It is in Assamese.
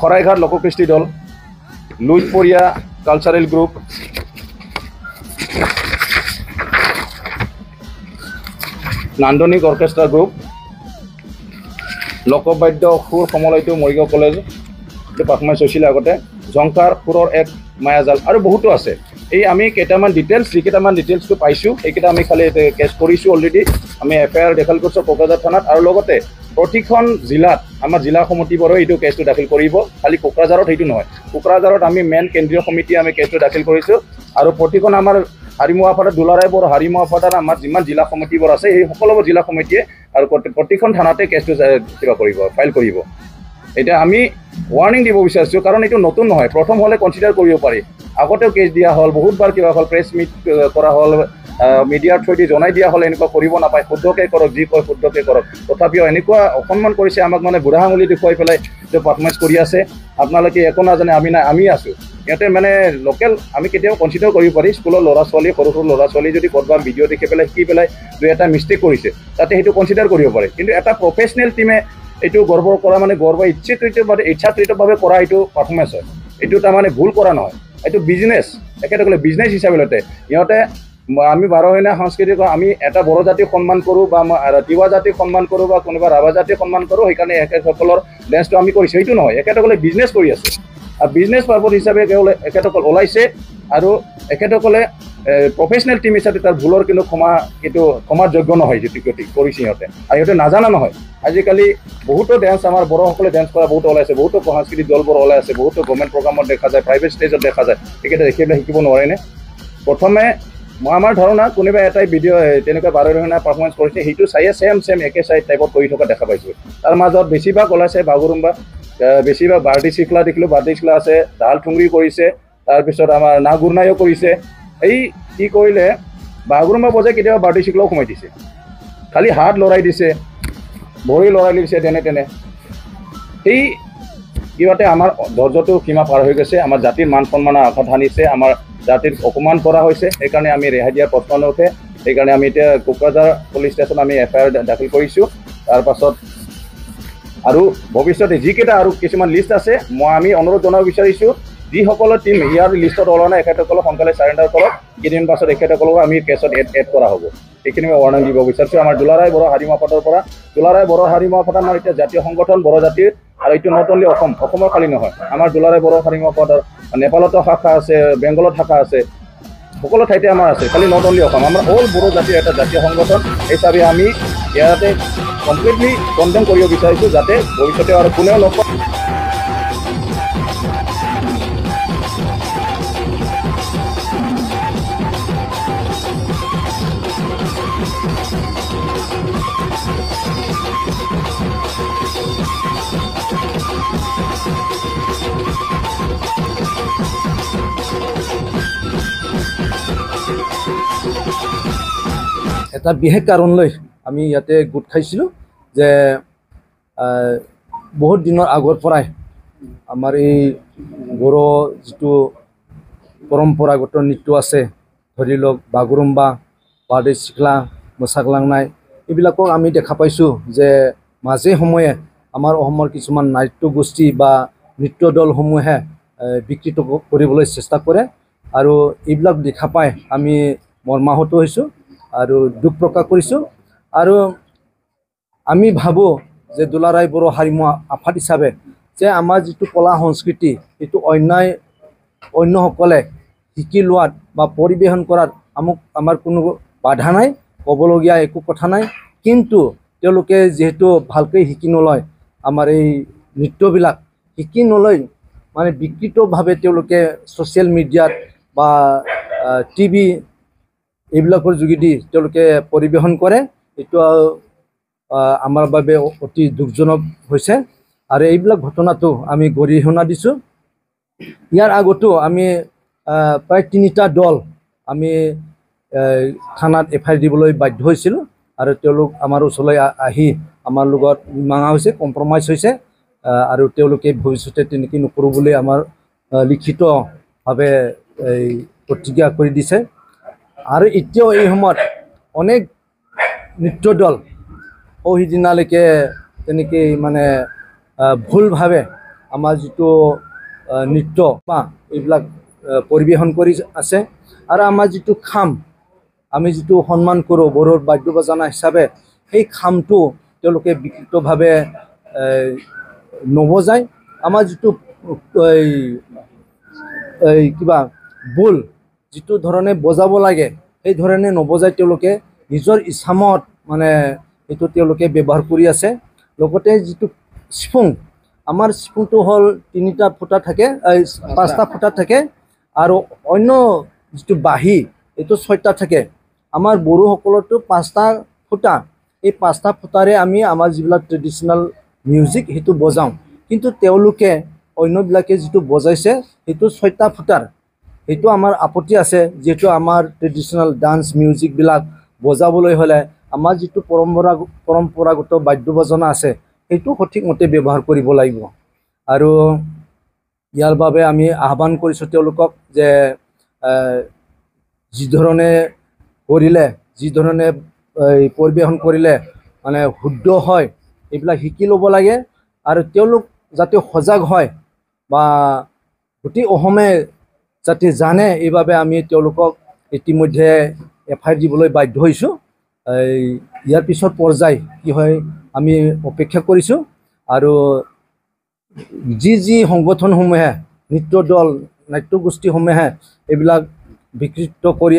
খৰাইঘাট লোককৃষ্টি দল, লুইতপৰীয়া কালচাৰেল গ্ৰুপ, নান্দনিক অৰ্কেষ্ট্ৰা গ্ৰুপ, লোকবাদ্য সুৰ সমলয়টো মৰিগাঁও কলেজ পাৰফৰ্মেঞ্চ হৈছিলে আগতে, ঝংকাৰ সুৰৰ এক মায়াজাল আৰু বহুতো আছে। এই আমি কেইটামান ডিটেইলছ যিকেইটামান ডিটেইলছটো পাইছোঁ সেইকেইটা আমি খালি কেছ কৰিছোঁ অলৰেডি। আমি FIR দাখিল কৰিছোঁ কোকৰাঝাৰ থানাত, আৰু লগতে প্ৰতিখন জিলাত আমাৰ জিলা সমিতিবোৰে এইটো কেছটো দাখিল কৰিব। খালি কোকৰাঝাৰত সেইটো নহয়, কোকৰাঝাৰত আমি মেইন কেন্দ্ৰীয় সমিতি আমি কেছটো দাখিল কৰিছোঁ, আৰু প্ৰতিখন আমাৰ হাৰিমুৱা আফাদাৰ দুলাৰাই বড়ো হাৰিমুৱা আফাদাৰ আমাৰ যিমান জিলা সমিতিবোৰ আছে সেই সকলোবোৰ জিলা সমিতিয়ে আৰু প্ৰতিখন থানাতে কেছটো কিবা কৰিব, ফাইল কৰিব। এতিয়া আমি ৱাৰ্ণিং দিব বিচাৰিছোঁ, কাৰণ এইটো নতুন নহয়, প্ৰথম হ'লে কনচিডাৰ কৰিব পাৰি। আগতেও কেছ দিয়া হ'ল, বহুতবাৰ কিবা হ'ল, প্ৰেছ মিট কৰা হ'ল, মিডিয়াৰ থ্ৰুদি জনাই দিয়া হ'লে এনেকুৱা কৰিব নাপায়, শুদ্ধকৈ কৰক, যি কয় শুদ্ধকৈ কৰক। তথাপিও এনেকুৱা অসন্মান কৰিছে আমাক, মানে বুঢ়া আঙুলি দেখুৱাই পেলাই যে পাৰফৰ্মেঞ্চ কৰি আছে, আপোনালোকে একো নাজানে, আমি নাই, আমি আছোঁ। সিহঁতে মানে লোকেল আমি কেতিয়াও কনচিডাৰ কৰিব পাৰি। স্কুলৰ ল'ৰা ছোৱালী, সৰু সৰু ল'ৰা ছোৱালী যদি ক'ৰবাত ভিডিঅ' দেখি পেলাই শিকি পেলাই দুই এটা মিষ্টেক কৰিছে, তাতে সেইটো কনচিডাৰ কৰিব পাৰে। কিন্তু এটা প্ৰফেচনেল টিমে এইটো গৰ্ব কৰা মানে গৰ্ব ইচ্ছাকৃতভাৱে কৰা এইটো পাৰফৰ্মেঞ্চ হয়। এইটো তাৰমানে ভুল কৰা নহয়, এইটো বিজনেছ, একেদৰে বিজনেছ হিচাপে লতে সিহঁতে আমি বাৰহীনা সংস্কৃতি আমি এটা বড়ো জাতিক সন্মান কৰোঁ বা তিৱা জাতিক সন্মান কৰোঁ বা কোনোবা ৰাভা জাতিক সন্মান কৰোঁ, সেইকাৰণে এখেতসকলৰ ডেন্সটো আমি কৰিছোঁ, সেইটো নহয়। এখেতসকলে বিজনেছ কৰি আছে, আৰু বিজনেছ পাৰ্পজ হিচাপে এখেতসকল ওলাইছে, আৰু এখেতসকলে প্ৰফেচনেল টিম হিচাপে তাৰ ভুলৰ কিন্তু ক্ষমাৰ যোগ্য নহয় যিটো কৰিছে সিহঁতে। আৰু সিহঁতে নাজানা নহয়, আজিকালি বহুতো ডেন্স আমাৰ বড়োসকলে ডেন্স কৰা বহুতো ওলাইছে, বহুতো সাংস্কৃতিক দলবোৰ ওলাই আছে, বহুতো গভৰ্ণমেণ্ট প্ৰগ্ৰামত দেখা যায়, প্ৰাইভেট ষ্টেজত দেখা যায়। সেইকেইটা দেখি পেলাই শিকিব নোৱাৰেনে? প্ৰথমে আমাৰ ধাৰণা কোনোবা এটাই ভিডিঅ' তেনেকুৱা বাৰহীনা পাৰফৰ্মেঞ্চ কৰিছে, সেইটো চাইয়ে ছেম একে চাই টাইপত কৰি থকা দেখা পাইছোঁ। তাৰ মাজত বেছিভাগ ওলাইছে বাগুৰুম্বা, বেছিভাগ বাৰ্টি চিখলা দেখিলোঁ, বাৰ্টি চিখলা আছে, ঢাল ঠুংৰি কৰিছে, তাৰপিছত আমাৰ নাগুৰনাইও কৰিছে। এই কি কৰিলে, বাগুৰুম্বা বজাই কেতিয়াবা বাৰ্টি চিখলাও সোমাই দিছে, খালি হাত লৰাই দিছে, ভৰি লৰাই দিছে, তেনে সেই কিবাতে আমাৰ ধৈৰ্যটো সীমা পাৰ হৈ গৈছে, আমাৰ জাতিৰ মান সন্মানৰ আঘাত সানিছে, আমাৰ জাতিৰ অপমান কৰা হৈছে। সেইকাৰণে আমি ৰেহাই দিয়াৰ প্ৰশ্ন নুঠে। সেইকাৰণে আমি এতিয়া কোকৰাঝাৰ পুলিচ ষ্টেচনত আমি FIR দাখিল কৰিছোঁ। তাৰপাছত আৰু ভৱিষ্যতে যিকেইটা আৰু কিছুমান লিষ্ট আছে, আমি অনুৰোধ জনাব বিচাৰিছোঁ, যিসকলৰ টিম ইয়াৰ লিষ্টত ওলোৱা নাই এখেতসকলক সোনকালে চাৰেণ্ডাৰ কৰক। কেইদিন পাছত এখেতসকলক আমি কেছত এড কৰা হ'ব। এইখিনি মই ৱাৰ্ণিং দিব বিচাৰিছোঁ আমাৰ দুলাৰাই বড়ো হাৰিমুৱা আফাদাৰ পৰা। দুলাৰাই বড়ো হাৰিমুৱা আফাদাৰ আমাৰ এতিয়া জাতীয় সংগঠন বড়ো জাতিৰ, আৰু এইটো নট অনলি অসমৰ খালী নহয়, আমাৰ দুলাৰাই বড়ো হাৰিমুৱা আফাদাৰ নেপালতো শাখা আছে, বেংগলত শাখা আছে, সকলো ঠাইতে আমাৰ আছে, খালি নট অনলি অসম, আমাৰ অল বড়ো জাতিৰ এটা জাতীয় সংগঠন হিচাপে আমি ইয়াতে কমপ্লিটলি কণ্ডেম কৰিব বিচাৰিছোঁ, যাতে ভৱিষ্যতে আৰু কোনেও নকয়। এটা বিশেষ কাৰণ লৈ আমি ইয়াতে গোট খাইছিলোঁ যে বহুত দিনৰ আগৰ পৰাই আমাৰ এই বড়ো যিটো পৰম্পৰাগত নৃত্য আছে, ধৰি লওক বাগুৰুম্বা, বাৰ্টি চিখলা, মোচাকলাংনাই, এইবিলাকক আমি দেখা পাইছোঁ যে মাজে সময়ে আমাৰ অসমৰ কিছুমান নাট্য গোষ্ঠী বা নৃত্য দলসমূহে বিকৃত কৰিবলৈ চেষ্টা কৰে, আৰু এইবিলাক দেখা পাই আমি মৰ্মাহত হৈছোঁ আৰু দুখ প্ৰকাশ কৰিছোঁ। আৰু আমি ভাবোঁ যে দুলাৰাই বড়ো হাৰিমুৱা আফাদ হিচাপে যে আমাৰ যিটো কলা সংস্কৃতি, এইটো অন্যসকলে শিকি লোৱাত বা পৰিৱেশন কৰাত আমাৰ কোনো বাধা নাই, ক'বলগীয়া একো কথা নাই। কিন্তু তেওঁলোকে যিহেতু ভালকৈ শিকি নলয়, আমাৰ এই নৃত্যবিলাক শিকি নলয়, মানে বিকৃতভাৱে তেওঁলোকে ছ'চিয়েল মিডিয়াত বা টিভি এইবিলাকৰ যোগেদি তেওঁলোকে পৰিৱেশন কৰে, এইটো আমাৰ বাবে অতি দুখজনক হৈছে। আৰু এইবিলাক ঘটনাটো আমি গৰিহণা দিছোঁ। ইয়াৰ আগতো আমি প্ৰায় 3টা দল আমি থানাত FIR দিবলৈ বাধ্য হৈছিলোঁ, আৰু তেওঁলোক আমাৰ ওচৰলৈ আহি আমাৰ লগত মীমাংসা হৈছে, কম্প্ৰমাইজ হৈছে, আৰু তেওঁলোকে ভৱিষ্যতে তেনেকৈ নকৰোঁ বুলি আমাৰ লিখিতভাৱে প্ৰতিজ্ঞা কৰি দিছে। আৰু এতিয়াও এই সময়ত অনেক নৃত্য দল সিদিনালৈকে তেনেকৈ মানে ভুলভাৱে আমাৰ যিটো নৃত্য বা এইবিলাক পৰিৱেশন কৰি আছে আৰু আমাৰ যিটো খাম আমি যিটো সন্মান কৰোঁ বড়োৰ বাদ্য বাজনা হিচাপে সেই খামটো তেওঁলোকে বিকৃতভাৱে নবজায় আমাৰ যিটো এই কিবা বোল যিটো ধৰণে বজাব লাগে সেই ধৰণে নবজায় তেওঁলোকে নিজৰ ইচ্ছামত মানে এইটো তেওঁলোকে ব্যৱহাৰ কৰি আছে লগতে যিটো চিফুং আমাৰ চিফুংটো হ'ল 3টা ফুটা থাকে 5টা ফুটা থাকে আৰু অন্য যিটো বাঁহী এইটো 6টা থাকে আমাৰ বড়োসকলৰতো 5টা ফুটা এই 5টা ফুটাৰে আমি আমাৰ যিবিলাক ট্ৰেডিশ্যনেল মিউজিক সেইটো বজাওঁ কিন্তু তেওঁলোকে অন্যবিলাকে যিটো বজাইছে সেইটো 6টা ফুটাৰ সেইটো আমাৰ আপত্তি আছে যেটো আমাৰ ট্ৰেডিশ্যনেল ডান্স মিউজিকবিলাক বজাবলৈ হ'লে আমাৰ যিটো পৰম্পৰাগত বাদ্য বাজনা আছে সেইটো সঠিকমতে ব্যৱহাৰ কৰিব লাগিব আৰু ইয়াৰ বাবে আমি আহ্বান কৰিছোঁ তেওঁলোকক যে যি ধৰণে কৰিলে যি ধৰণে পৰিৱেশন কৰিলে মানে শুদ্ধ হয় এইবিলাক শিকি ল'ব লাগে আৰু তেওঁলোক যাতে সজাগ হয় বা গোটেই অসমে যাতে জানে এইভাবে আমি তেওঁলোকক ইতিমধ্যে এফআইআৰ দিবলৈ বাধ্য হৈছোঁ ইয়াৰ পিছত পৰ্যায় কি হয় আমি অপেক্ষা কৰিছোঁ আৰু যি সংগঠনসমূহে নৃত্য দল নাট্যগোষ্ঠীসমূহে এইবিলাক বিকৃত কৰি